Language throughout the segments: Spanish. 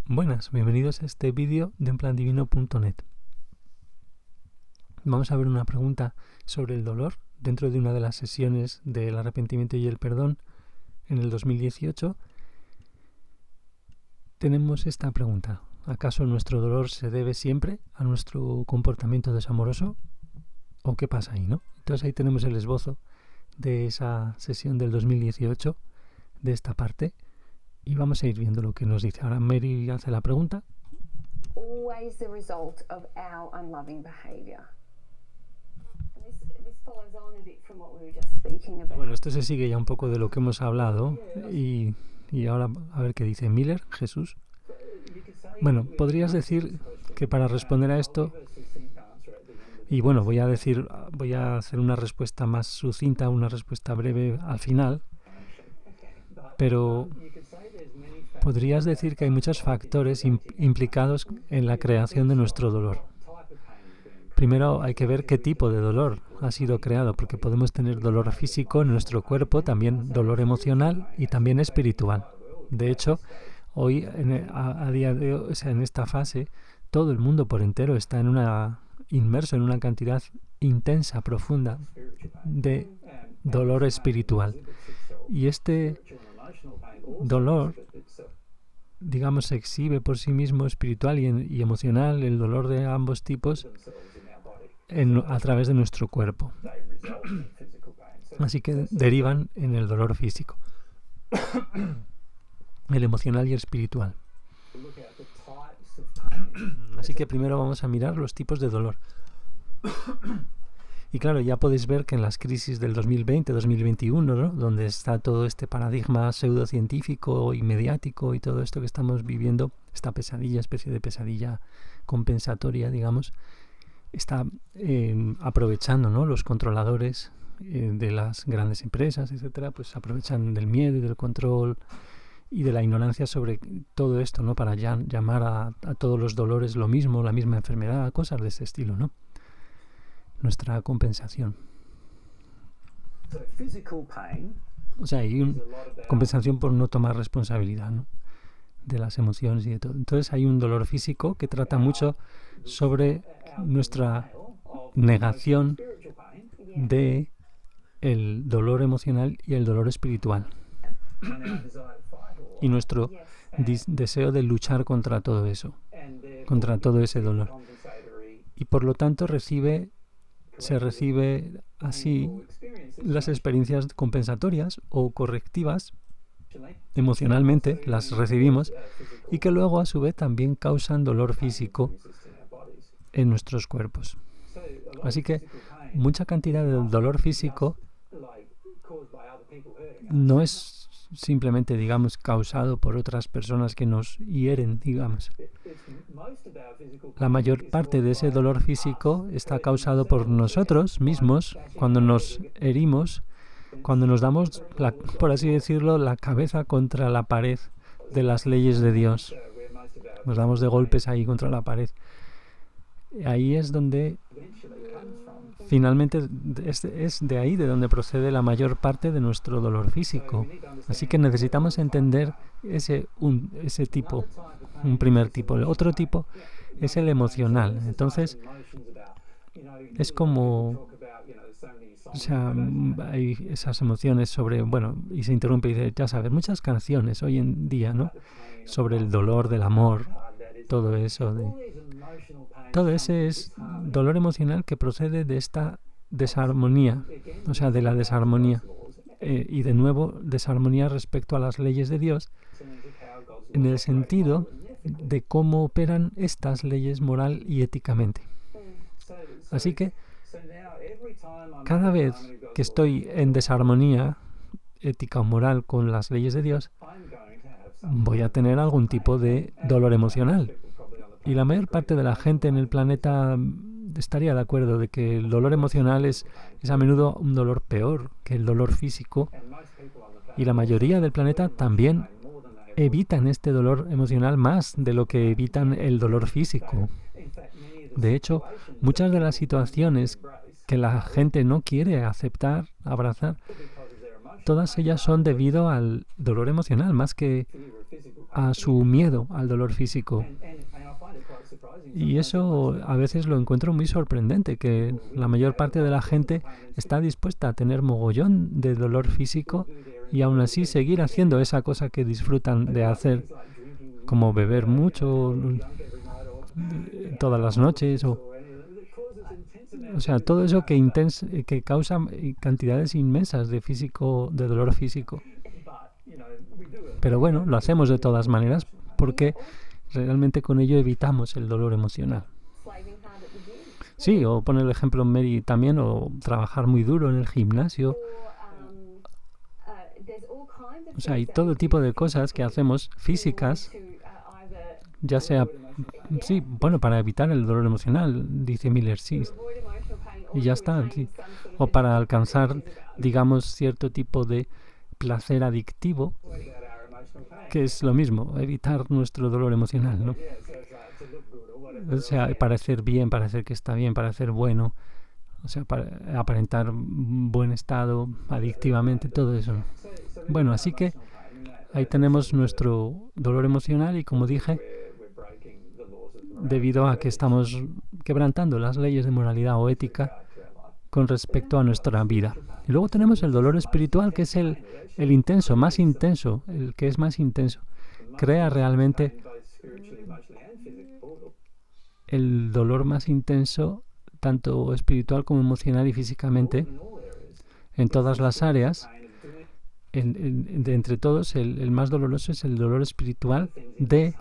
Buenas, bienvenidos a este vídeo de unplandivino.net. Vamos a ver una pregunta sobre el dolor dentro de una de las sesiones del arrepentimiento y el perdón en el 2018. Tenemos esta pregunta: ¿acaso nuestro dolor se debe siempre a nuestro comportamiento desamoroso? ¿O qué pasa ahí, no? Entonces ahí tenemos el esbozo de esa sesión del 2018, de esta parte, y vamos a ir viendo lo que nos dice. Ahora Mary hace la pregunta. Always the result of our unloving behaviour. This follows on a bit from what we were just speaking about. Bueno, esto se sigue ya un poco de lo que hemos hablado y ahora a ver qué dice Miller, Jesús. Bueno, podrías decir que para responder a esto, y bueno, voy a hacer una respuesta más sucinta, una respuesta breve al final, pero podrías decir que hay muchos factores implicados en la creación de nuestro dolor. Primero hay que ver qué tipo de dolor ha sido creado, porque podemos tener dolor físico en nuestro cuerpo, también dolor emocional y también espiritual. De hecho, hoy, a día de hoy, o sea, en esta fase, todo el mundo por entero está inmerso en una cantidad intensa, profunda de dolor espiritual. Y este dolor, digamos, se exhibe por sí mismo, espiritual y emocional, el dolor de ambos tipos, a través de nuestro cuerpo. Así que derivan en el dolor físico, el emocional y el espiritual. Así que primero vamos a mirar los tipos de dolor. Y claro, ya podéis ver que en las crisis del 2020-2021, ¿no?, donde está todo este paradigma pseudocientífico y mediático y todo esto que estamos viviendo, esta pesadilla, especie de pesadilla compensatoria, digamos, está aprovechando, ¿no?, los controladores de las grandes empresas, etcétera, pues aprovechan del miedo y del control y de la ignorancia sobre todo esto, ¿no?, para llamar a todos los dolores lo mismo, la misma enfermedad, cosas de ese estilo, ¿no? Nuestra compensación. O sea, hay una compensación por no tomar responsabilidad, ¿no?, de las emociones y de todo. Entonces hay un dolor físico que trata mucho sobre nuestra negación de el dolor emocional y el dolor espiritual y nuestro deseo de luchar contra todo eso, contra todo ese dolor, y por lo tanto se recibe así las experiencias compensatorias o correctivas emocionalmente, las recibimos, y que luego a su vez también causan dolor físico en nuestros cuerpos. Así que mucha cantidad de dolor físico no es simplemente, digamos, causado por otras personas que nos hieren, digamos. La mayor parte de ese dolor físico está causado por nosotros mismos cuando nos herimos, cuando nos damos, por así decirlo, la cabeza contra la pared de las leyes de Dios. Nos damos de golpes ahí contra la pared. Ahí es donde finalmente es de ahí de donde procede la mayor parte de nuestro dolor físico. Así que necesitamos entender ese tipo, un primer tipo. El otro tipo es el emocional. Entonces, es como, o sea, hay esas emociones sobre, bueno, y se interrumpe y dice, ya sabes, muchas canciones hoy en día, ¿no?, sobre el dolor del amor, todo eso. Todo ese es dolor emocional que procede de esta desarmonía, o sea, de la desarmonía. Y de nuevo, desarmonía respecto a las leyes de Dios, en el sentido de cómo operan estas leyes moral y éticamente. Así que, cada vez que estoy en desarmonía ética o moral con las leyes de Dios, voy a tener algún tipo de dolor emocional. Y la mayor parte de la gente en el planeta estaría de acuerdo de que el dolor emocional es a menudo un dolor peor que el dolor físico. Y la mayoría del planeta también evitan este dolor emocional más de lo que evitan el dolor físico. De hecho, muchas de las situaciones que la gente no quiere aceptar, abrazar, todas ellas son debido al dolor emocional, más que a su miedo al dolor físico. Y eso a veces lo encuentro muy sorprendente, que la mayor parte de la gente está dispuesta a tener mogollón de dolor físico y aún así seguir haciendo esa cosa que disfrutan de hacer, como beber mucho todas las noches o sea, todo eso que causa cantidades inmensas de dolor físico. Pero bueno, lo hacemos de todas maneras porque realmente con ello evitamos el dolor emocional. Sí, o poner el ejemplo Mary también, o trabajar muy duro en el gimnasio. O sea, hay todo tipo de cosas que hacemos físicas, ya sea, sí, bueno, para evitar el dolor emocional, dice Miller, sí. Y ya está, sí. O para alcanzar, digamos, cierto tipo de placer adictivo, que es lo mismo, evitar nuestro dolor emocional, ¿no? O sea, parecer bien, parecer que está bien, parecer bueno, o sea, para aparentar buen estado adictivamente, todo eso. Bueno, así que ahí tenemos nuestro dolor emocional y, como dije, debido a que estamos quebrantando las leyes de moralidad o ética con respecto a nuestra vida. Y luego tenemos el dolor espiritual, que es el intenso, más intenso, el que es más intenso. Crea realmente el dolor más intenso, tanto espiritual como emocional y físicamente, en todas las áreas. De entre todos, el más doloroso es el dolor espiritual que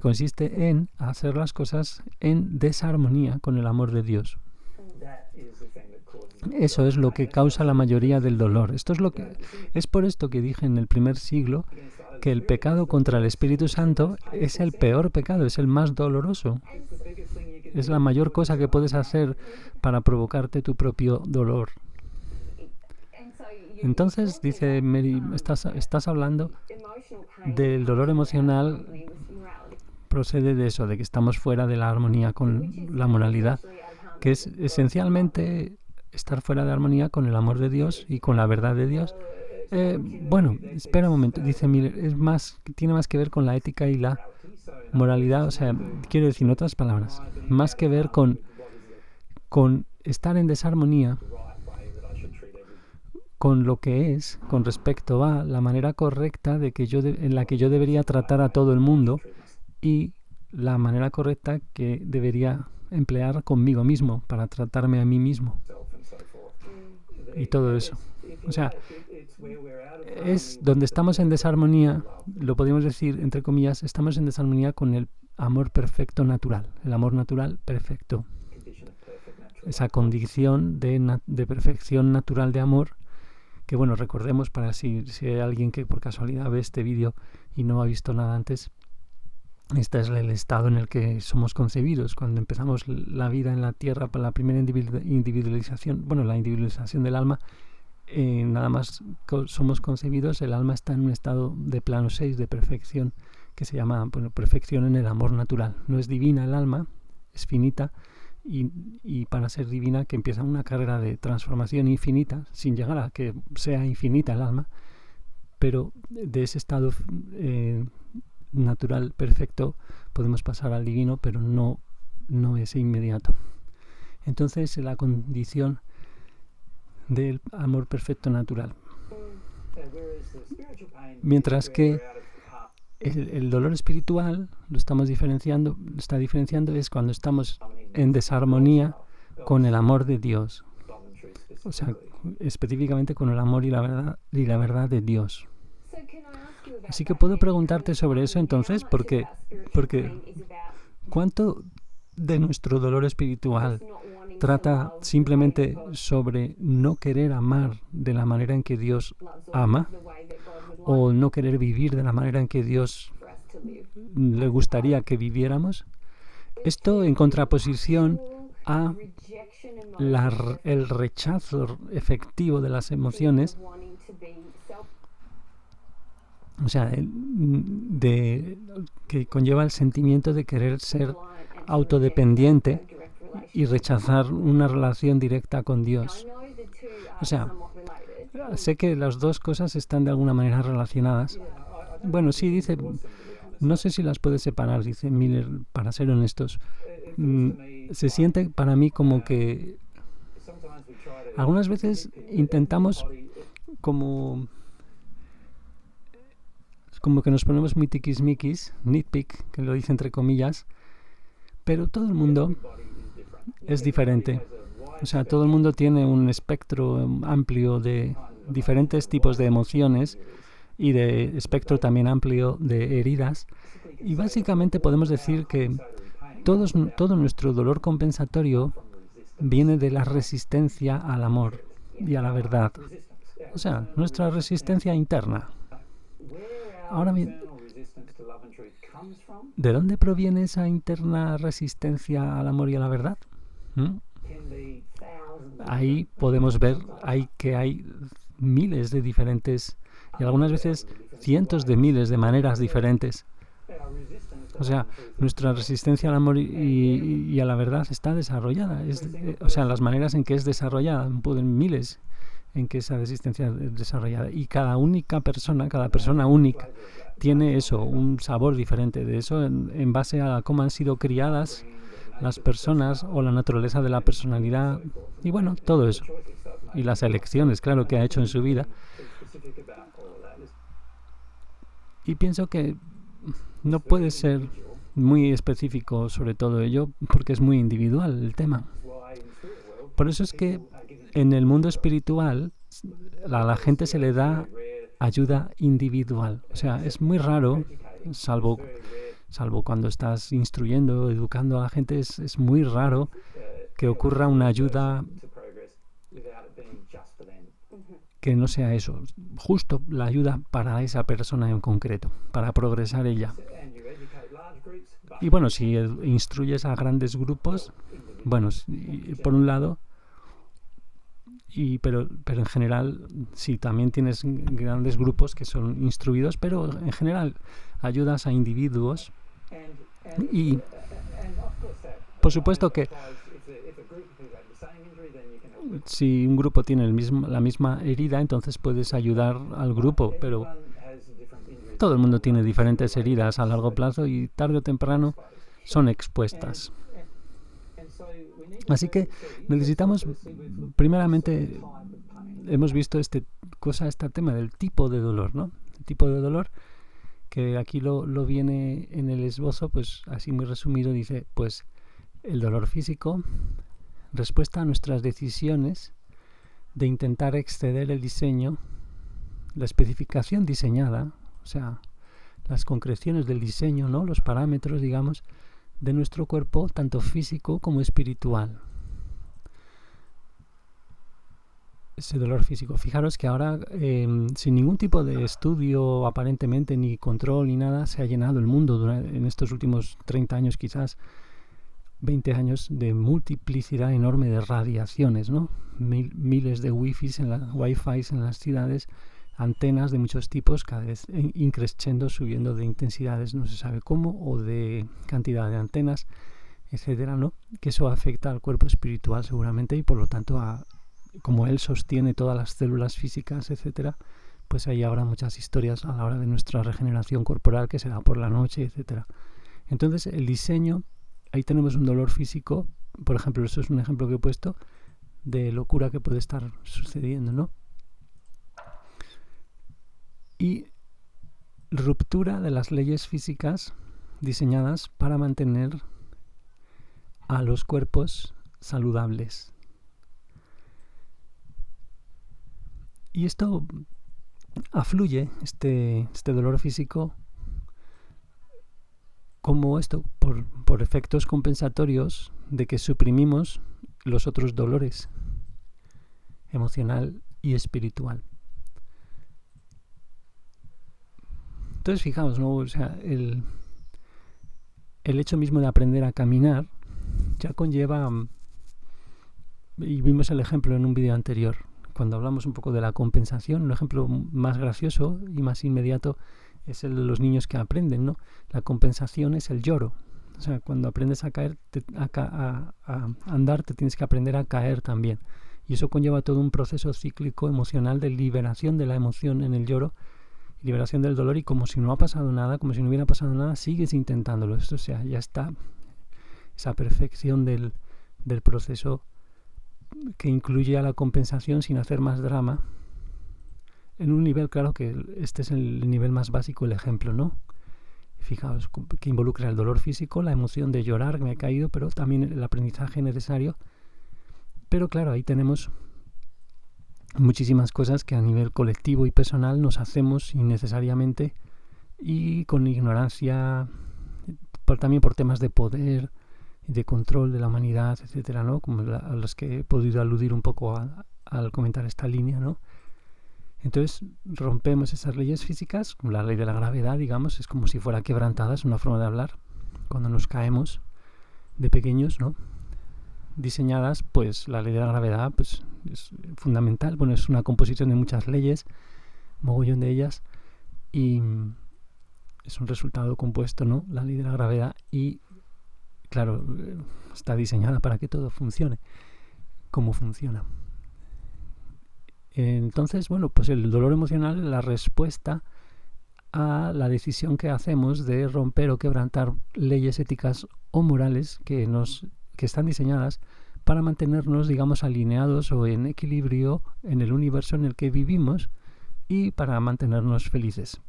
consiste en hacer las cosas en desarmonía con el amor de Dios. Eso es lo que causa la mayoría del dolor. Es por esto que dije en el primer siglo que el pecado contra el Espíritu Santo es el peor pecado, es el más doloroso. Es la mayor cosa que puedes hacer para provocarte tu propio dolor. Entonces, dice Mary, estás hablando del dolor emocional, procede de eso, de que estamos fuera de la armonía con la moralidad, que es esencialmente estar fuera de armonía con el amor de Dios y con la verdad de Dios. Bueno, espera un momento, dice Miller, tiene más que ver con la ética y la moralidad, o sea, quiero decir en otras palabras, más que ver con estar en desarmonía con lo que es, con respecto a la manera correcta en la que yo debería tratar a todo el mundo y la manera correcta que debería emplear conmigo mismo para tratarme a mí mismo y todo eso. O sea, es donde estamos en desarmonía, lo podemos decir entre comillas, estamos en desarmonía con el amor perfecto natural, el amor natural perfecto, esa condición de perfección natural de amor. Que bueno, recordemos, para si hay alguien que por casualidad ve este vídeo y no ha visto nada antes, este es el estado en el que somos concebidos. Cuando empezamos la vida en la tierra, para la primera individualización, la individualización del alma, nada más somos concebidos, el alma está en un estado de plano 6 de perfección, que se llama perfección en el amor natural. No es divina el alma, es finita, y para ser divina, que empieza una carrera de transformación infinita, sin llegar a que sea infinita el alma, pero de ese estado natural perfecto podemos pasar al divino, pero no es inmediato. Entonces, la condición del amor perfecto natural. Mientras que el dolor espiritual está diferenciando es cuando estamos en desarmonía con el amor de Dios. O sea, específicamente con el amor y la verdad de Dios. Así que puedo preguntarte sobre eso entonces, porque ¿cuánto de nuestro dolor espiritual trata simplemente sobre no querer amar de la manera en que Dios ama, o no querer vivir de la manera en que Dios le gustaría que viviéramos? Esto en contraposición a el rechazo efectivo de las emociones, o sea, que conlleva el sentimiento de querer ser autodependiente y rechazar una relación directa con Dios. O sea, sé que las dos cosas están de alguna manera relacionadas, Bueno, sí, dice, no sé si las puedes separar, dice Miller, para ser honestos. Se siente para mí como que algunas veces intentamos como que nos ponemos muy tiquismiquis, nitpick, que lo dice entre comillas, pero todo el mundo es diferente. O sea, todo el mundo tiene un espectro amplio de diferentes tipos de emociones y de espectro también amplio de heridas. Y básicamente podemos decir que todo nuestro dolor compensatorio viene de la resistencia al amor y a la verdad. O sea, nuestra resistencia interna. Ahora bien, ¿de dónde proviene esa interna resistencia al amor y a la verdad? Ahí podemos ver que hay miles de diferentes y algunas veces cientos de miles de maneras diferentes. O sea, nuestra resistencia al amor y a la verdad está desarrollada. O sea, las maneras en que es desarrollada, pueden miles en que esa resistencia es desarrollada. Y cada persona única, tiene eso, un sabor diferente de eso en base a cómo han sido criadas las personas o la naturaleza de la personalidad y bueno, todo eso. Y las elecciones, claro, que ha hecho en su vida. Y pienso que no puede ser muy específico sobre todo ello porque es muy individual el tema. Por eso es que en el mundo espiritual a la gente se le da ayuda individual. O sea, es muy raro, salvo cuando estás instruyendo, educando a la gente, es muy raro que ocurra una ayuda que no sea eso, justo la ayuda para esa persona en concreto, para progresar ella. Y bueno, si instruyes a grandes grupos, bueno, por un lado, pero en general sí, también tienes grandes grupos que son instruidos, pero en general ayudas a individuos y por supuesto que si un grupo tiene la misma herida, entonces puedes ayudar al grupo, pero todo el mundo tiene diferentes heridas a largo plazo y tarde o temprano son expuestas. Así que necesitamos, primeramente, hemos visto este tema del tipo de dolor, ¿no? El tipo de dolor, que aquí lo viene en el esbozo, pues así muy resumido, dice, pues el dolor físico, respuesta a nuestras decisiones de intentar exceder el diseño, la especificación diseñada, o sea, las concreciones del diseño, ¿no? Los parámetros, digamos, de nuestro cuerpo, tanto físico como espiritual. Ese dolor físico. Fijaros que ahora, sin ningún tipo de estudio, aparentemente, ni control, ni nada, se ha llenado el mundo en estos últimos 30 años, quizás 20 años, de multiplicidad enorme de radiaciones, ¿no? Miles de Wi-Fi en las ciudades, antenas de muchos tipos, cada vez increciendo, subiendo de intensidades, no se sabe cómo, o de cantidad de antenas, etcétera, ¿no? Que eso afecta al cuerpo espiritual seguramente y por lo tanto como él sostiene todas las células físicas, etcétera, pues ahí habrá muchas historias a la hora de nuestra regeneración corporal que se da por la noche, etcétera. Entonces el diseño, ahí tenemos un dolor físico, por ejemplo, eso es un ejemplo que he puesto de locura que puede estar sucediendo, ¿no? Y ruptura de las leyes físicas diseñadas para mantener a los cuerpos saludables. Y esto afluye, este dolor físico, como esto, por efectos compensatorios de que suprimimos los otros dolores, emocional y espiritual. Entonces, fijaos, ¿no? O sea, el hecho mismo de aprender a caminar ya conlleva, y vimos el ejemplo en un vídeo anterior, cuando hablamos un poco de la compensación, un ejemplo más gracioso y más inmediato es el de los niños que aprenden, ¿no? La compensación es el lloro. O sea, cuando aprendes a caer, a andar, te tienes que aprender a caer también. Y eso conlleva todo un proceso cíclico emocional de liberación de la emoción en el lloro liberación del dolor, y como si no ha pasado nada, como si no hubiera pasado nada, sigues intentándolo. Esto, o sea, ya está esa perfección del proceso que incluye a la compensación sin hacer más drama, en un nivel, claro que este es el nivel más básico, el ejemplo, ¿no? Fijaos, que involucra el dolor físico, la emoción de llorar, me he caído, pero también el aprendizaje necesario. Pero claro, ahí tenemos muchísimas cosas que a nivel colectivo y personal nos hacemos innecesariamente y con ignorancia, también por temas de poder, de control de la humanidad, etcétera, ¿no? Como a los que he podido aludir un poco al comentar esta línea, ¿no? Entonces rompemos esas leyes físicas, como la ley de la gravedad, digamos, es como si fuera quebrantada, es una forma de hablar, cuando nos caemos de pequeños, ¿no? Diseñadas, pues la ley de la gravedad pues, es fundamental. Bueno, es una composición de muchas leyes, mogollón de ellas, y es un resultado compuesto, ¿no? La ley de la gravedad, y claro, está diseñada para que todo funcione como funciona. Entonces, bueno, pues el dolor emocional es la respuesta a la decisión que hacemos de romper o quebrantar leyes éticas o morales que están diseñadas para mantenernos, digamos, alineados o en equilibrio en el universo en el que vivimos y para mantenernos felices.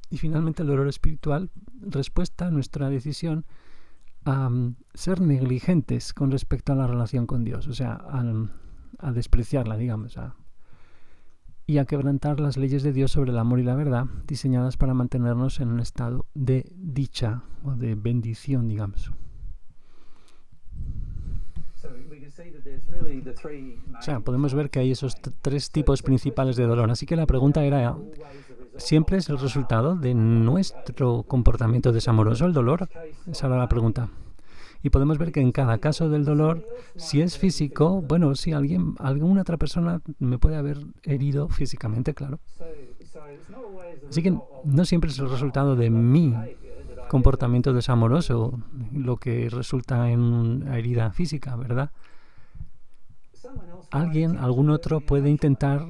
Y finalmente el dolor espiritual, respuesta a nuestra decisión a ser negligentes con respecto a la relación con Dios, o sea, a despreciarla, digamos, y a quebrantar las leyes de Dios sobre el amor y la verdad, diseñadas para mantenernos en un estado de dicha o de bendición, digamos. O sea, podemos ver que hay esos tres tipos principales de dolor. Así que la pregunta era, ¿siempre es el resultado de nuestro comportamiento desamoroso el dolor? Esa era la pregunta. Y podemos ver que en cada caso del dolor, si es físico, bueno, si alguna otra persona me puede haber herido físicamente, claro. Así que no siempre es el resultado de mi comportamiento desamoroso lo que resulta en una herida física, ¿verdad? Algún otro puede intentar,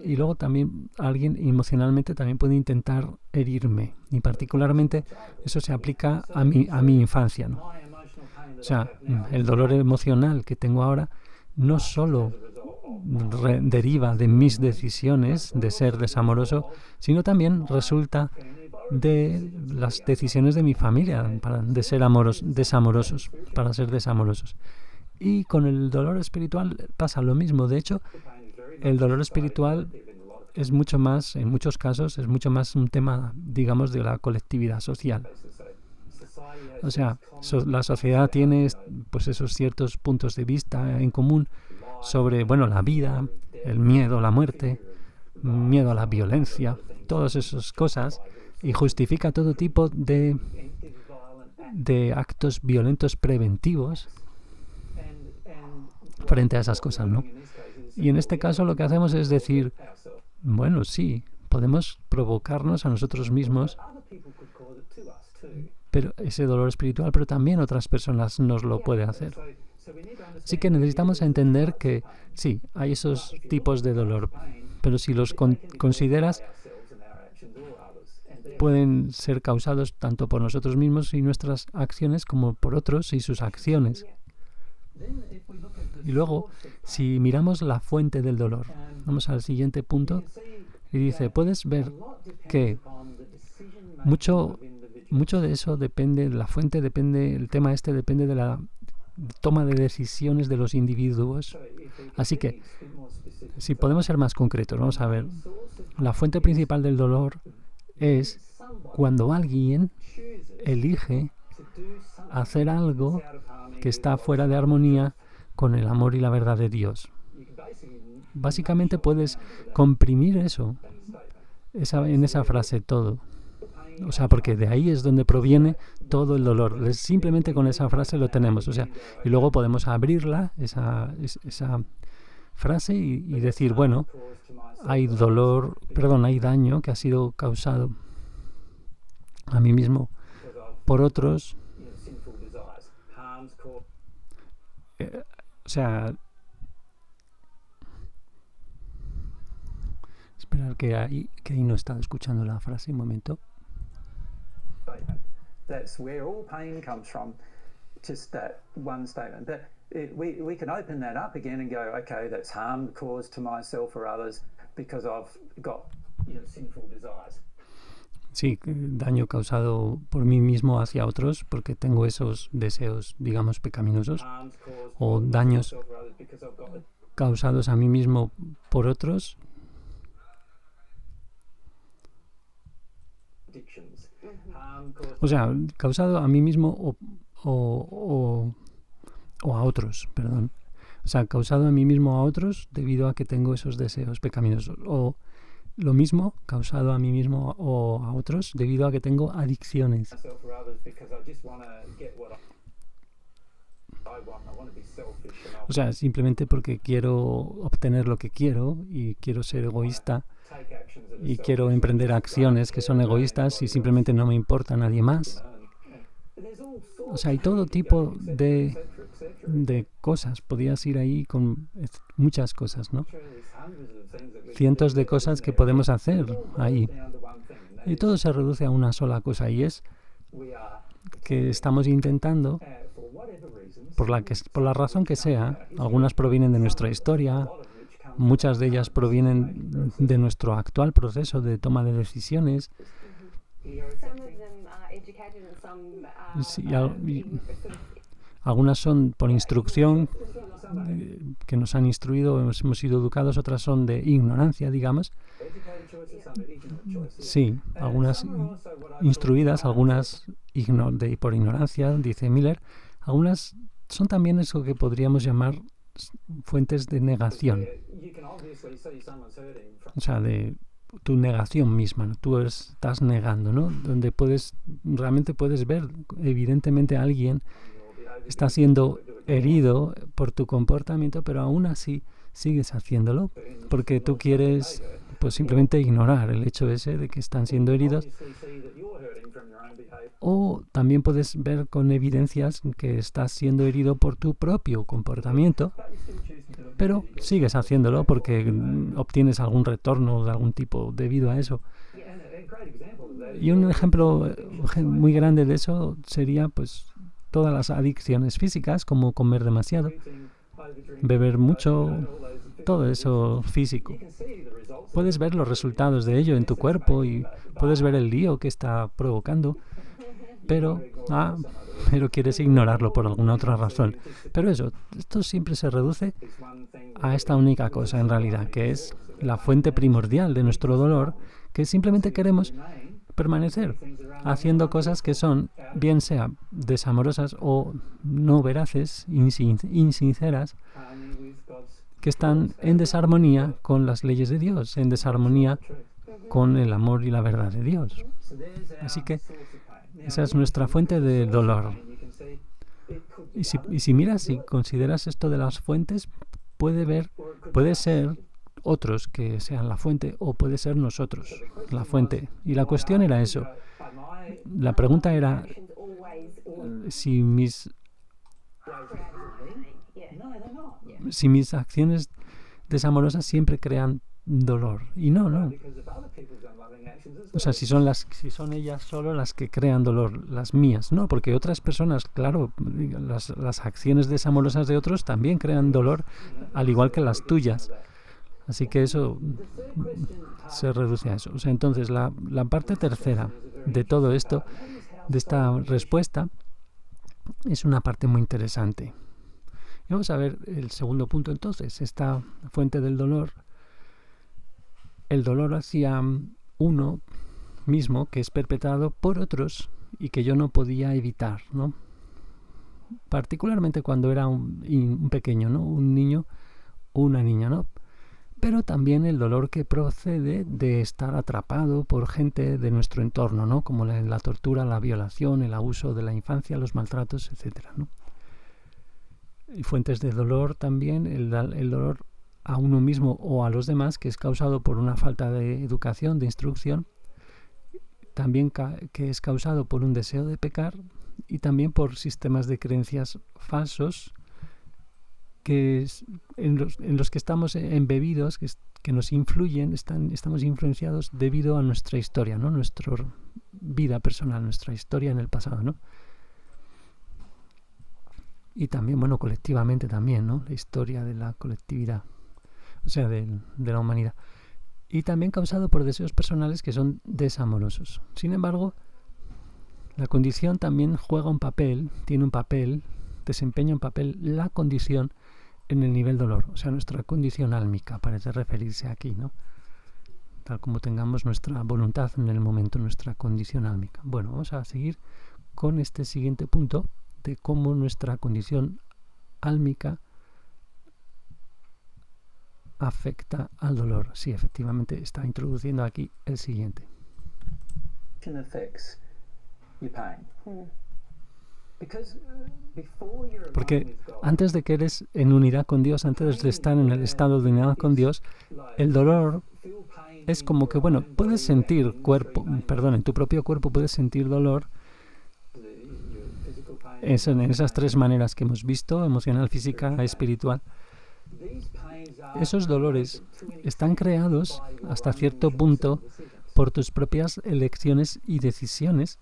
y luego también alguien emocionalmente también puede intentar herirme. Y particularmente eso se aplica a mi infancia, ¿no? O sea, el dolor emocional que tengo ahora no solo deriva de mis decisiones de ser desamoroso, sino también resulta de las decisiones de mi familia de ser desamorosos, para ser desamorosos. Y con el dolor espiritual pasa lo mismo. De hecho, el dolor espiritual es mucho más, en muchos casos, es mucho más un tema, digamos, de la colectividad social. O sea, la sociedad tiene pues esos ciertos puntos de vista en común sobre, bueno, la vida, el miedo a la muerte, miedo a la violencia, todas esas cosas, y justifica todo tipo de actos violentos preventivos frente a esas cosas, ¿no? Y en este caso lo que hacemos es decir, bueno, sí, podemos provocarnos a nosotros mismos pero ese dolor espiritual, pero también otras personas nos lo pueden hacer. Así que necesitamos entender que sí, hay esos tipos de dolor, pero si los consideras, pueden ser causados tanto por nosotros mismos y nuestras acciones como por otros y sus acciones. Y luego, si miramos la fuente del dolor, vamos al siguiente punto, y dice, puedes ver que mucho de eso depende, la fuente depende, el tema depende de la toma de decisiones de los individuos. Así que, si podemos ser más concretos, vamos a ver, la fuente principal del dolor es cuando alguien elige hacer algo que está fuera de armonía con el amor y la verdad de Dios. Básicamente puedes comprimir eso, en esa frase todo. O sea, porque de ahí es donde proviene todo el dolor. Simplemente con esa frase lo tenemos. O sea, y luego podemos abrirla, esa frase, y decir, bueno, hay daño que ha sido causado a mí mismo por otros. O sea, Esperar que ahí no he estado escuchando la frase un momento. Statement. That's where all pain comes from, just that one statement. But we can open that up again and go, okay, that's harm caused to myself or others because I've got sinful desires. Sí, daño causado por mí mismo hacia otros porque tengo esos deseos, digamos, pecaminosos, o daños causados a mí mismo por otros. O sea, causado a mí mismo o a otros, perdón. O sea, causado a mí mismo a otros debido a que tengo esos deseos pecaminosos. O lo mismo, causado a mí mismo o a otros debido a que tengo adicciones. O sea, simplemente porque quiero obtener lo que quiero y quiero ser egoísta y quiero emprender acciones que son egoístas y simplemente no me importa nadie más. O sea, hay todo tipo de cosas. Podías ir ahí con muchas cosas, ¿no? Cientos de cosas que podemos hacer ahí. Y todo se reduce a una sola cosa, y es que estamos intentando, por la razón que sea, algunas provienen de nuestra historia, muchas de ellas provienen de nuestro actual proceso de toma de decisiones. Sí, algunas son por instrucción, que nos han instruido, hemos sido educados, otras son de ignorancia, digamos. Sí, algunas instruidas, algunas por ignorancia, dice Miller. Algunas son también eso que podríamos llamar fuentes de negación. O sea, de tu negación misma, ¿no? Tú estás negando, ¿no? Donde realmente puedes ver evidentemente a alguien está siendo herido por tu comportamiento, pero aún así sigues haciéndolo porque tú quieres pues simplemente ignorar el hecho ese de que están siendo heridos. O también puedes ver con evidencias que estás siendo herido por tu propio comportamiento, pero sigues haciéndolo porque obtienes algún retorno de algún tipo debido a eso. Y un ejemplo muy grande de eso sería pues todas las adicciones físicas, como comer demasiado, beber mucho, todo eso físico. Puedes ver los resultados de ello en tu cuerpo y puedes ver el lío que está provocando, pero quieres ignorarlo por alguna otra razón. Pero esto siempre se reduce a esta única cosa en realidad, que es la fuente primordial de nuestro dolor, que simplemente queremos permanecer haciendo cosas que son, bien sea desamorosas o no veraces, insinceras, que están en desarmonía con las leyes de Dios, en desarmonía con el amor y la verdad de Dios. Así que esa es nuestra fuente de dolor. Y si miras y consideras esto de las fuentes, puede ser otros que sean la fuente o puede ser nosotros la fuente. Y la cuestión era eso. La pregunta era si mis acciones desamorosas siempre crean dolor. Y no. O sea, si son ellas solo las que crean dolor, las mías, no, porque otras personas, claro, las acciones desamorosas de otros también crean dolor, al igual que las tuyas. Así que eso se reduce a eso. O sea, entonces la parte tercera de todo esto, de esta respuesta, es una parte muy interesante. Y vamos a ver el segundo punto entonces, esta fuente del dolor, el dolor hacia uno mismo que es perpetrado por otros y que yo no podía evitar, ¿no? Particularmente cuando era un pequeño, ¿no? Un niño o una niña, ¿no? Pero también el dolor que procede de estar atrapado por gente de nuestro entorno, ¿no? Como la tortura, la violación, el abuso de la infancia, los maltratos, etcétera, ¿no? Y fuentes de dolor también, el dolor a uno mismo o a los demás, que es causado por una falta de educación, de instrucción, también que es causado por un deseo de pecar y también por sistemas de creencias falsos en los que estamos embebidos, que nos influyen, estamos influenciados debido a nuestra historia, ¿no? Nuestra vida personal, nuestra historia en el pasado, ¿no? Y también, bueno, colectivamente también, ¿no? La historia de la colectividad, o sea, de la humanidad. Y también causado por deseos personales que son desamorosos. Sin embargo, la condición también juega un papel, tiene un papel, desempeña un papel, la condición en el nivel dolor, o sea, nuestra condición álmica, parece referirse aquí, ¿no? Tal como tengamos nuestra voluntad en el momento, nuestra condición álmica. Bueno, vamos a seguir con este siguiente punto de cómo nuestra condición álmica afecta al dolor. Sí, efectivamente está introduciendo aquí el siguiente. Porque antes de que eres en unidad con Dios, antes de estar en el estado de unidad con Dios, el dolor es como que, bueno, puedes sentir en tu propio cuerpo puedes sentir dolor en esas tres maneras que hemos visto, emocional, física, espiritual. Esos dolores están creados hasta cierto punto por tus propias elecciones y decisiones,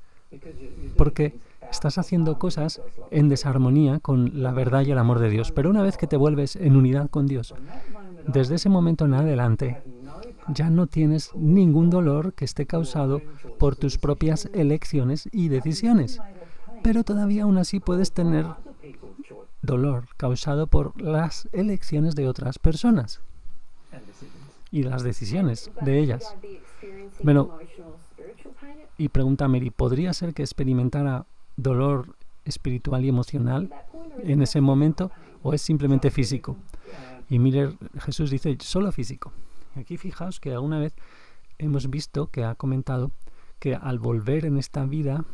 porque estás haciendo cosas en desarmonía con la verdad y el amor de Dios. Pero una vez que te vuelves en unidad con Dios, desde ese momento en adelante, ya no tienes ningún dolor que esté causado por tus propias elecciones y decisiones. Pero todavía aún así puedes tener dolor causado por las elecciones de otras personas y las decisiones de ellas. Bueno, y pregunta Mary, ¿podría ser que experimentara dolor espiritual y emocional en ese momento o es simplemente físico? Y Miller, Jesús dice, solo físico. Y aquí fijaos que alguna vez hemos visto que ha comentado que al volver en esta vida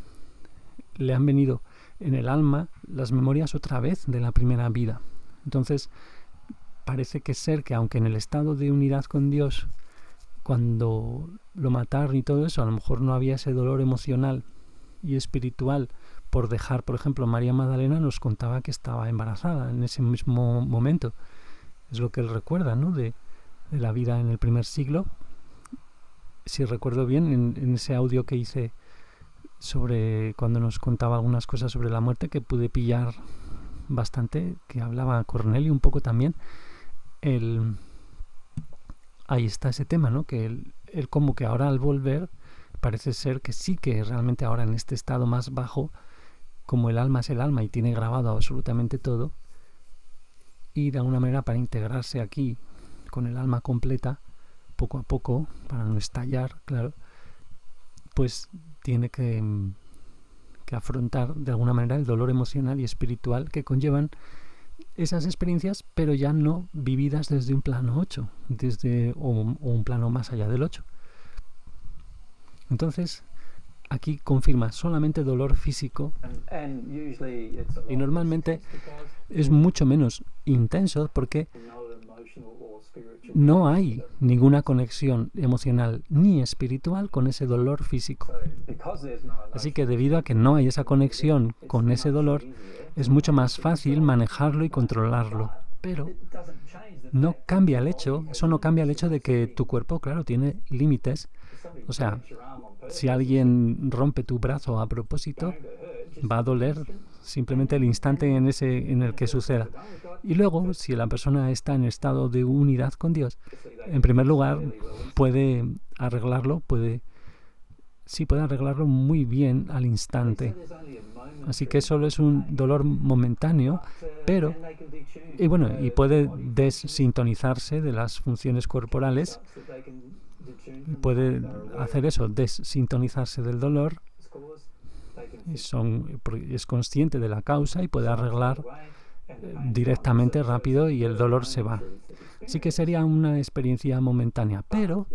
le han venido en el alma las memorias otra vez de la primera vida. Entonces, parece que aunque en el estado de unidad con Dios, cuando lo mataron y todo eso, a lo mejor no había ese dolor emocional y espiritual por dejar, por ejemplo, María Magdalena nos contaba que estaba embarazada en ese mismo momento. Es lo que él recuerda, ¿no? De la vida en el primer siglo. Si recuerdo bien, en ese audio que hice sobre cuando nos contaba algunas cosas sobre la muerte, que pude pillar bastante, que hablaba Cornelio un poco también, ahí está ese tema, ¿no? Que él como que ahora al volver parece ser que sí que realmente ahora en este estado más bajo, como el alma es el alma y tiene grabado absolutamente todo, y de alguna manera para integrarse aquí con el alma completa, poco a poco, para no estallar, claro, pues tiene que afrontar de alguna manera el dolor emocional y espiritual que conllevan esas experiencias, pero ya no vividas desde un plano 8, o un plano más allá del 8. Entonces, aquí confirma solamente dolor físico y normalmente es mucho menos intenso porque no hay ninguna conexión emocional ni espiritual con ese dolor físico. Así que debido a que no hay esa conexión con ese dolor, es mucho más fácil manejarlo y controlarlo. Pero no cambia el hecho, eso no cambia el hecho de que tu cuerpo, claro, tiene límites. O sea, si alguien rompe tu brazo a propósito, va a doler simplemente el instante en el que suceda. Y luego, si la persona está en estado de unidad con Dios, en primer lugar, puede arreglarlo, puede arreglarlo muy bien al instante. Así que solo es un dolor momentáneo, pero, y puede desintonizarse de las funciones corporales, puede hacer eso, desintonizarse del dolor, es consciente de la causa y puede arreglar directamente, rápido, y el dolor se va. Así que sería una experiencia momentánea, pero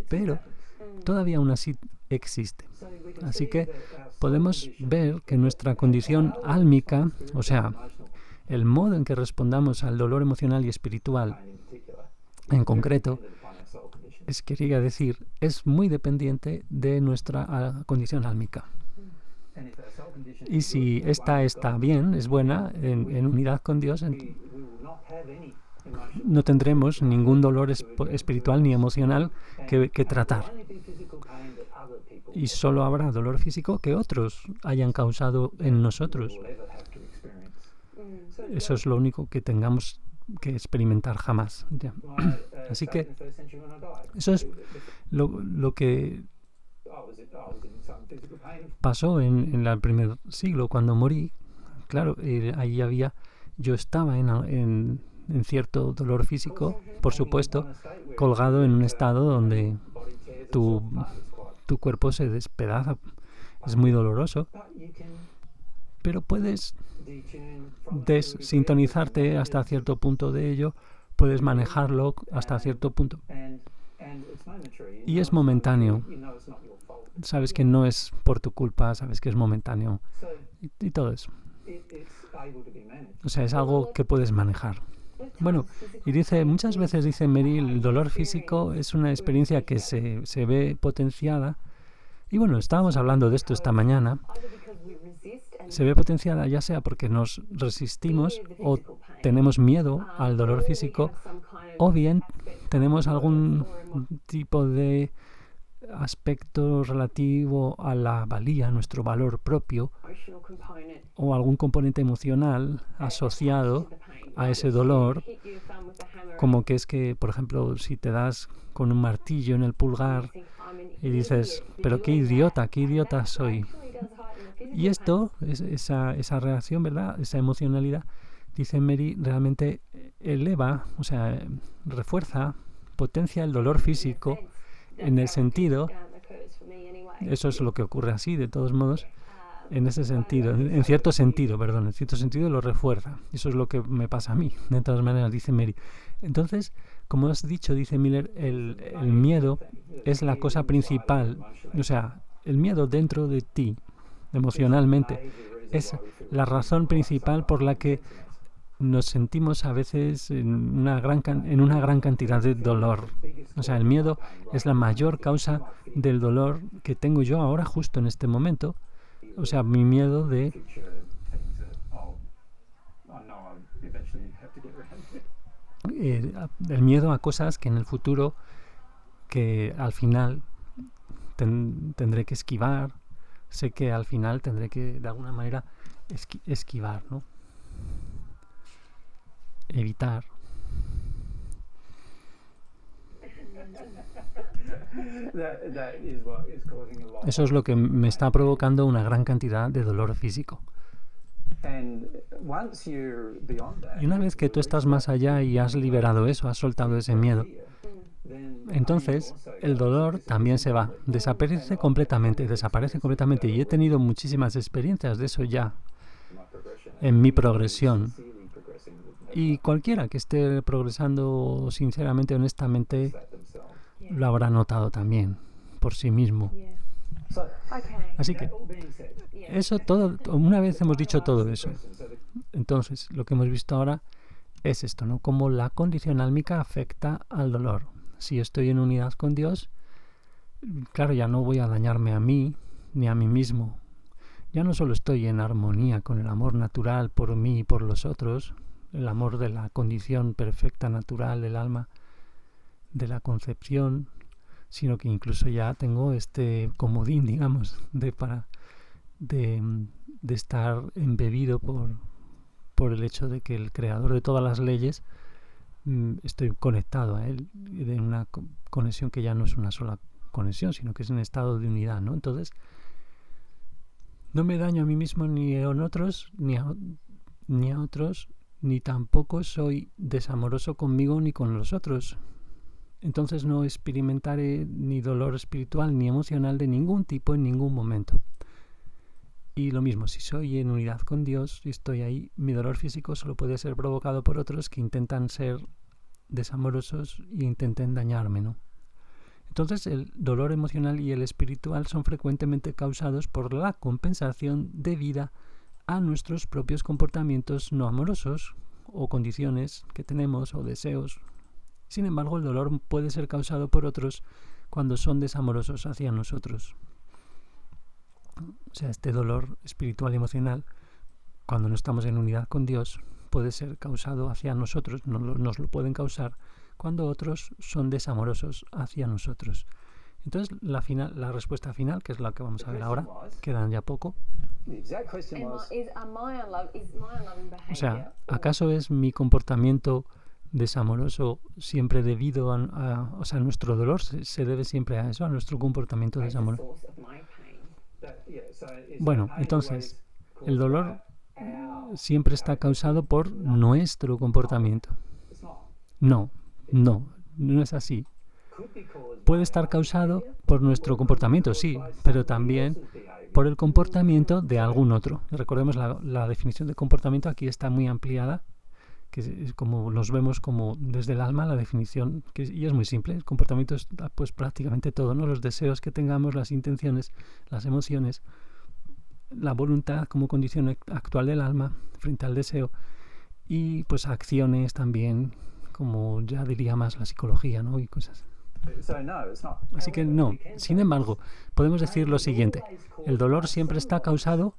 todavía aún así existe. Así que podemos ver que nuestra condición álmica, o sea, el modo en que respondamos al dolor emocional y espiritual, en concreto, es muy dependiente de nuestra condición álmica. Y si esta está bien, es buena, en unidad con Dios, no tendremos ningún dolor espiritual ni emocional que tratar. Y solo habrá dolor físico que otros hayan causado en nosotros. Eso es lo único que tengamos que experimentar jamás. Ya. Así que eso es lo que pasó en el primer siglo cuando morí. Claro, ahí yo estaba en cierto dolor físico, por supuesto, colgado en un estado donde tu cuerpo se despedaza. Es muy doloroso. Pero puedes desintonizarte hasta cierto punto de ello, puedes manejarlo hasta cierto punto. Y es momentáneo. Sabes que no es por tu culpa, sabes que es momentáneo. Y todo eso. O sea, es algo que puedes manejar. Bueno, y muchas veces dice Mary, el dolor físico es una experiencia que se ve potenciada. Y bueno, estábamos hablando de esto esta mañana. Se ve potenciada ya sea porque nos resistimos o tenemos miedo al dolor físico, o bien tenemos algún tipo de aspecto relativo a la valía, nuestro valor propio, o algún componente emocional asociado a ese dolor, como que es que, por ejemplo, si te das con un martillo en el pulgar y dices, pero qué idiota soy. Y esto, esa reacción, ¿verdad? Esa emocionalidad, dice Mary, realmente eleva, o sea, refuerza, potencia el dolor físico en el sentido, eso es lo que ocurre así, de todos modos, en ese sentido, en cierto sentido lo refuerza. Eso es lo que me pasa a mí, de todas maneras, dice Mary. Entonces, como has dicho, dice Miller, el miedo es la cosa principal, o sea, el miedo dentro de ti, emocionalmente, es la razón principal por la que nos sentimos a veces en una gran cantidad de dolor. O sea, el miedo es la mayor causa del dolor que tengo yo ahora justo en este momento. O sea, mi miedo el miedo a cosas que en el futuro, que al final tendré que esquivar. Sé que al final tendré que, de alguna manera, esquivar, ¿no? Evitar. Eso es lo que me está provocando una gran cantidad de dolor físico. Y una vez que tú estás más allá y has liberado eso, has soltado ese miedo, entonces el dolor también se va, desaparece completamente. Y he tenido muchísimas experiencias de eso ya en mi progresión. Y cualquiera que esté progresando sinceramente, honestamente, lo habrá notado también por sí mismo. Así que eso todo, una vez hemos dicho todo eso, entonces lo que hemos visto ahora es esto, ¿no? Cómo la condición álmica afecta al dolor. Si estoy en unidad con Dios, claro, ya no voy a dañarme a mí ni a mí mismo. Ya no solo estoy en armonía con el amor natural por mí y por los otros, el amor de la condición perfecta natural del alma, de la concepción, sino que incluso ya tengo este comodín, digamos, de estar embebido por el hecho de que el creador de todas las leyes, estoy conectado a él, de una conexión que ya no es una sola conexión, sino que es un estado de unidad, ¿no? Entonces, no me daño a mí mismo ni a otros, ni a otros, ni tampoco soy desamoroso conmigo ni con los otros. Entonces no experimentaré ni dolor espiritual ni emocional de ningún tipo en ningún momento. Y lo mismo, si soy en unidad con Dios y estoy ahí, mi dolor físico solo puede ser provocado por otros que intentan ser desamorosos e intenten dañarme, ¿no? Entonces el dolor emocional y el espiritual son frecuentemente causados por la compensación debida a nuestros propios comportamientos no amorosos o condiciones que tenemos o deseos. Sin embargo, el dolor puede ser causado por otros cuando son desamorosos hacia nosotros. O sea, este dolor espiritual y emocional, cuando no estamos en unidad con Dios, puede ser causado hacia nosotros, nos lo pueden causar cuando otros son desamorosos hacia nosotros. Entonces, la respuesta final, que es la que vamos a ver ahora, quedan ya poco. The exact question was, Is my unloving O sea, behavior ¿acaso es mi comportamiento desamoroso siempre debido o sea, nuestro dolor se debe siempre a eso, a nuestro comportamiento the desamoroso? source of my pain? Bueno, entonces, el dolor siempre está causado por nuestro comportamiento. No es así. Puede estar causado por nuestro comportamiento, sí, pero también por el comportamiento de algún otro. Recordemos, la definición de comportamiento aquí está muy ampliada, que es como nos vemos como desde el alma la definición, y es muy simple. El comportamiento es pues prácticamente todo, ¿no? Los deseos que tengamos, las intenciones, las emociones, la voluntad como condición actual del alma frente al deseo, y pues acciones también, como ya diría más la psicología, ¿no? Y cosas. Así que no. Sin embargo, podemos decir lo siguiente: el dolor siempre está causado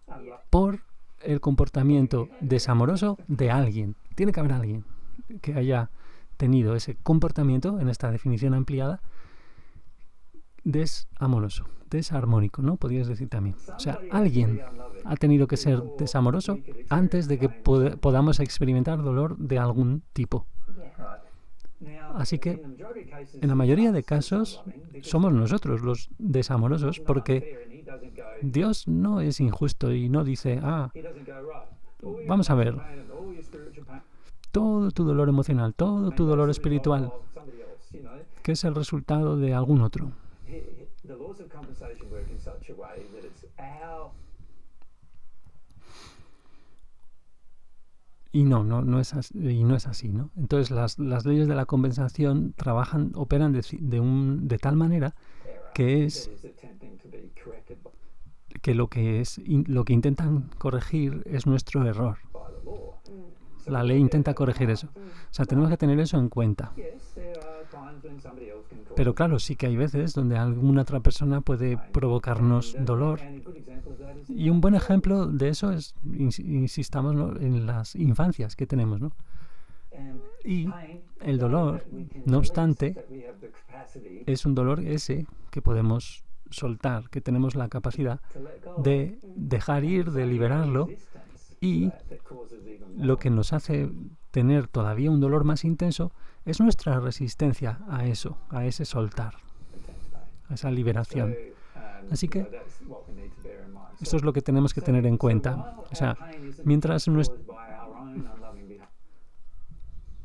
por el comportamiento desamoroso de alguien. Tiene que haber alguien que haya tenido ese comportamiento, en esta definición ampliada, desamoroso, desarmónico, ¿no? Podrías decir también. O sea, alguien ha tenido que ser desamoroso antes de que podamos experimentar dolor de algún tipo. Así que, en la mayoría de casos, somos nosotros los desamorosos, porque Dios no es injusto y no dice, vamos a ver, todo tu dolor emocional, todo tu dolor espiritual, que es el resultado de algún otro. Y no es así, ¿no? Entonces las leyes de la compensación operan de tal manera que lo que intentan corregir es nuestro error. La ley intenta corregir eso. O sea, tenemos que tener eso en cuenta. Pero claro, sí que hay veces donde alguna otra persona puede provocarnos dolor. Y un buen ejemplo de eso es, insistamos, ¿no?, en las infancias que tenemos, ¿no? Y el dolor, no obstante, es un dolor ese que podemos soltar, que tenemos la capacidad de dejar ir, de liberarlo, y lo que nos hace tener todavía un dolor más intenso es nuestra resistencia a eso, a ese soltar, a esa liberación. Así que eso es lo que tenemos que tener en cuenta. O sea,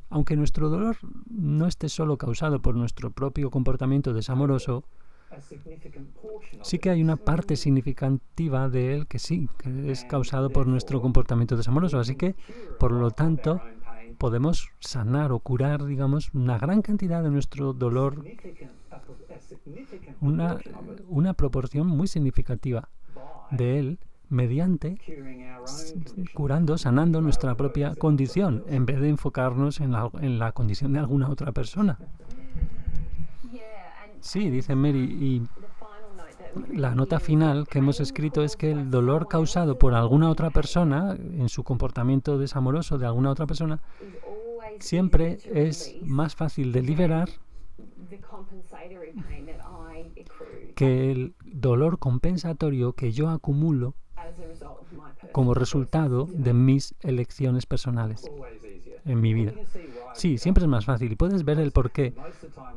aunque nuestro dolor no esté solo causado por nuestro propio comportamiento desamoroso, sí que hay una parte significativa de él que sí, que es causado por nuestro comportamiento desamoroso. Así que, por lo tanto, podemos sanar o curar, digamos, una gran cantidad de nuestro dolor, una proporción muy significativa de él, mediante sanando nuestra propia condición, en vez de enfocarnos en la condición de alguna otra persona. Sí, dice Mary, y la nota final que hemos escrito es que el dolor causado por alguna otra persona, en su comportamiento desamoroso de alguna otra persona, siempre es más fácil de liberar que el dolor compensatorio que yo acumulo como resultado de mis elecciones personales en mi vida. Sí, siempre es más fácil, y puedes ver el por qué.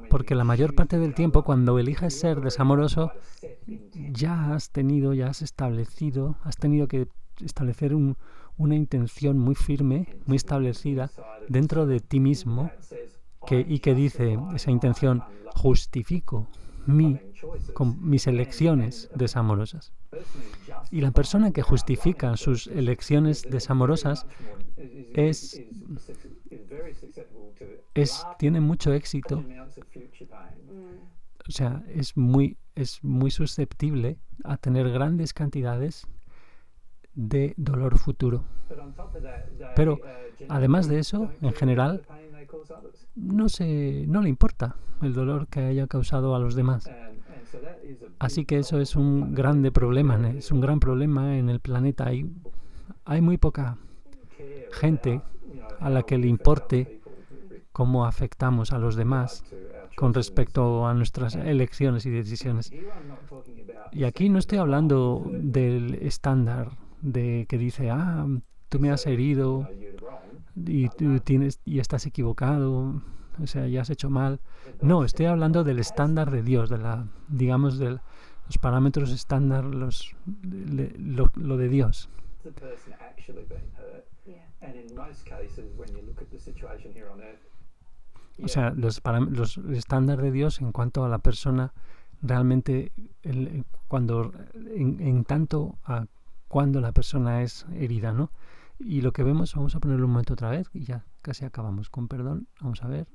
Porque la mayor parte del tiempo, cuando eliges ser desamoroso, ya has tenido que establecer una intención muy firme, muy establecida dentro de ti mismo, y que dice esa intención: justifico mis elecciones desamorosas. Y la persona que justifica sus elecciones desamorosas tiene mucho éxito. O sea, es muy susceptible a tener grandes cantidades de dolor futuro. Pero además de eso, en general, no le importa el dolor que haya causado a los demás. Así que eso es un gran problema en el planeta. Hay muy poca gente a la que le importe cómo afectamos a los demás con respecto a nuestras elecciones y decisiones. Y aquí no estoy hablando del estándar de que dice, tú me has herido y tú estás equivocado, o sea, ya has hecho mal. No, estoy hablando del estándar de Dios, de los parámetros estándar, lo de Dios. O sea, los estándares de Dios en cuanto a la persona realmente, en tanto a cuando la persona es herida, ¿no? Y lo que vemos, vamos a ponerlo un momento otra vez y ya casi acabamos, con perdón. Vamos a ver.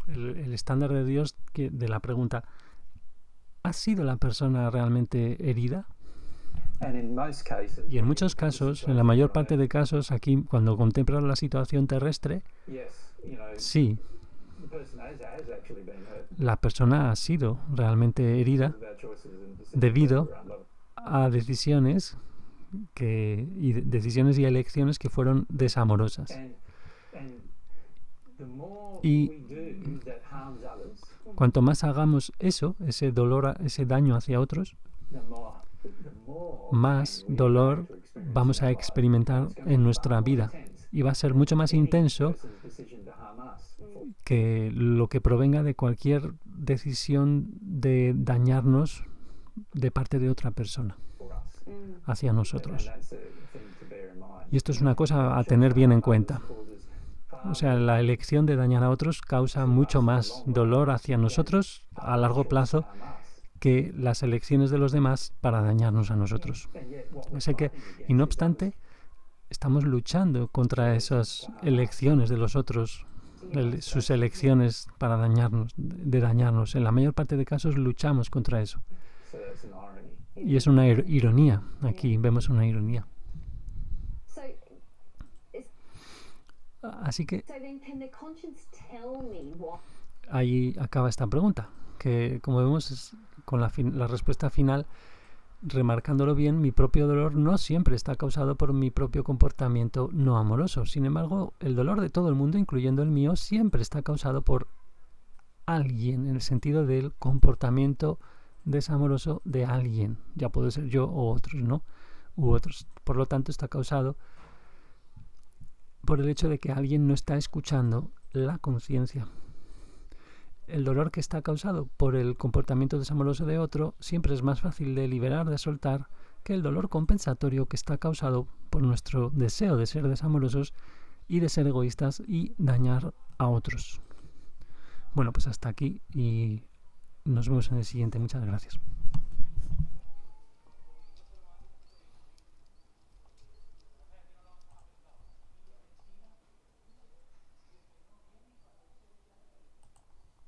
El estándar de Dios de la pregunta, ¿ha sido la persona realmente herida? Y en muchos casos, en la mayor parte de casos, aquí cuando contemplas la situación terrestre, sí, la persona ha sido realmente herida debido a decisiones y elecciones que fueron desamorosas. Y cuanto más hagamos eso, ese dolor, ese daño hacia otros, más dolor vamos a experimentar en nuestra vida. Y va a ser mucho más intenso que lo que provenga de cualquier decisión de dañarnos de parte de otra persona hacia nosotros. Y esto es una cosa a tener bien en cuenta. O sea, la elección de dañar a otros causa mucho más dolor hacia nosotros a largo plazo que las elecciones de los demás para dañarnos a nosotros. Y no obstante, estamos luchando contra esas elecciones de los otros, sus elecciones para dañarnos. En la mayor parte de casos luchamos contra eso. Y es una ironía. Aquí vemos una ironía. Así que ahí acaba esta pregunta, que como vemos es con la respuesta final, remarcándolo bien, mi propio dolor no siempre está causado por mi propio comportamiento no amoroso. Sin embargo, el dolor de todo el mundo, incluyendo el mío, siempre está causado por alguien, en el sentido del comportamiento desamoroso de alguien. Ya puede ser yo o otros, ¿no? U otros. Por lo tanto, está causado por el hecho de que alguien no está escuchando la conciencia. El dolor que está causado por el comportamiento desamoroso de otro siempre es más fácil de liberar, de soltar, que el dolor compensatorio que está causado por nuestro deseo de ser desamorosos y de ser egoístas y dañar a otros. Bueno, pues hasta aquí y nos vemos en el siguiente. Muchas gracias.